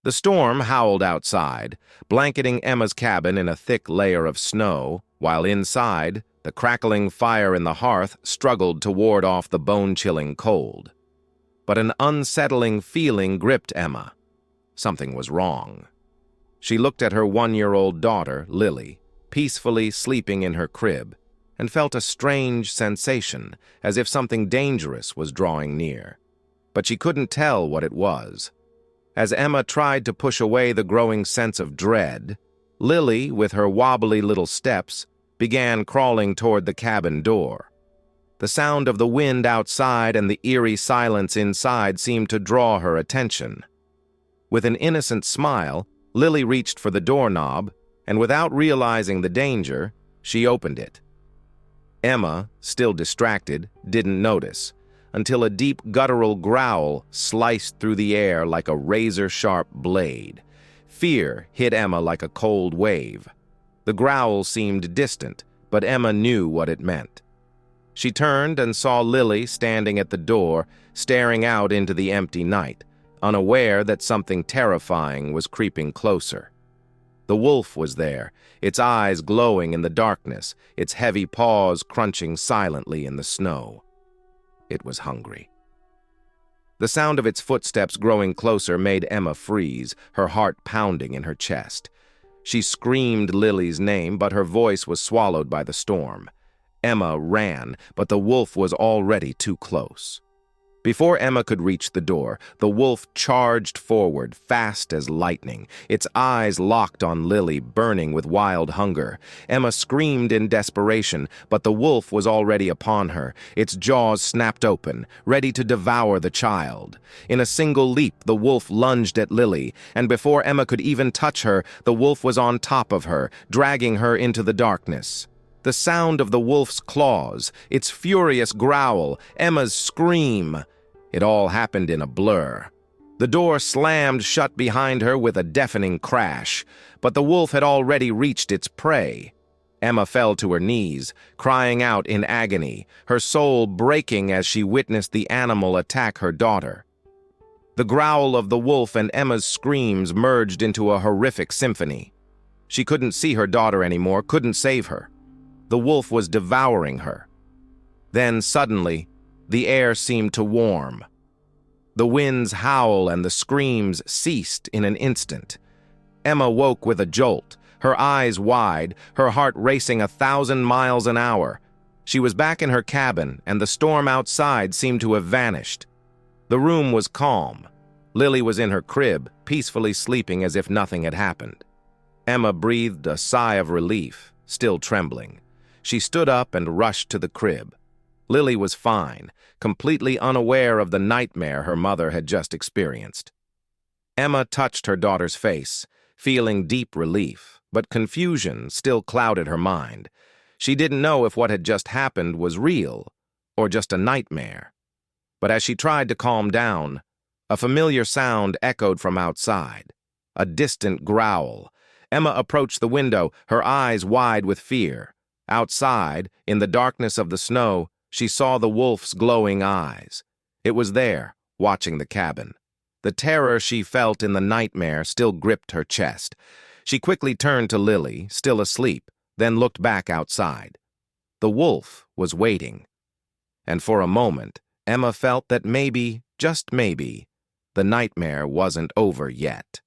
The storm howled outside, blanketing Emma's cabin in a thick layer of snow, while inside, the crackling fire in the hearth struggled to ward off the bone-chilling cold. But an unsettling feeling gripped Emma. Something was wrong. She looked at her 1-year-old daughter, Lily, peacefully sleeping in her crib, and felt a strange sensation, as if something dangerous was drawing near. But she couldn't tell what it was. As Emma tried to push away the growing sense of dread, Lily, with her wobbly little steps, began crawling toward the cabin door. The sound of the wind outside and the eerie silence inside seemed to draw her attention. With an innocent smile, Lily reached for the doorknob, and without realizing the danger, she opened it. Emma, still distracted, didn't notice, until a deep guttural growl sliced through the air like a razor-sharp blade. Fear hit Emma like a cold wave. The growl seemed distant, but Emma knew what it meant. She turned and saw Lily standing at the door, staring out into the empty night, unaware that something terrifying was creeping closer. The wolf was there, its eyes glowing in the darkness, its heavy paws crunching silently in the snow. It was hungry. The sound of its footsteps growing closer made Emma freeze, her heart pounding in her chest. She screamed Lily's name, but her voice was swallowed by the storm. Emma ran, but the wolf was already too close. Before Emma could reach the door, the wolf charged forward, fast as lightning, its eyes locked on Lily, burning with wild hunger. Emma screamed in desperation, but the wolf was already upon her, its jaws snapped open, ready to devour the child. In a single leap, the wolf lunged at Lily, and before Emma could even touch her, the wolf was on top of her, dragging her into the darkness. The sound of the wolf's claws, its furious growl, Emma's scream— it all happened in a blur. The door slammed shut behind her with a deafening crash, but the wolf had already reached its prey. Emma fell to her knees, crying out in agony, her soul breaking as she witnessed the animal attack her daughter. The growl of the wolf and Emma's screams merged into a horrific symphony. She couldn't see her daughter anymore, couldn't save her. The wolf was devouring her. Then, suddenly, the air seemed to warm. The wind's howl and the screams ceased in an instant. Emma woke with a jolt, her eyes wide, her heart racing 1,000 miles an hour. She was back in her cabin, and the storm outside seemed to have vanished. The room was calm. Lily was in her crib, peacefully sleeping as if nothing had happened. Emma breathed a sigh of relief, still trembling. She stood up and rushed to the crib. Lily was fine, completely unaware of the nightmare her mother had just experienced. Emma touched her daughter's face, feeling deep relief, but confusion still clouded her mind. She didn't know if what had just happened was real or just a nightmare. But as she tried to calm down, a familiar sound echoed from outside, a distant growl. Emma approached the window, her eyes wide with fear. Outside, in the darkness of the snow, she saw the wolf's glowing eyes. It was there, watching the cabin. The terror she felt in the nightmare still gripped her chest. She quickly turned to Lily, still asleep, then looked back outside. The wolf was waiting. And for a moment, Emma felt that maybe, just maybe, the nightmare wasn't over yet.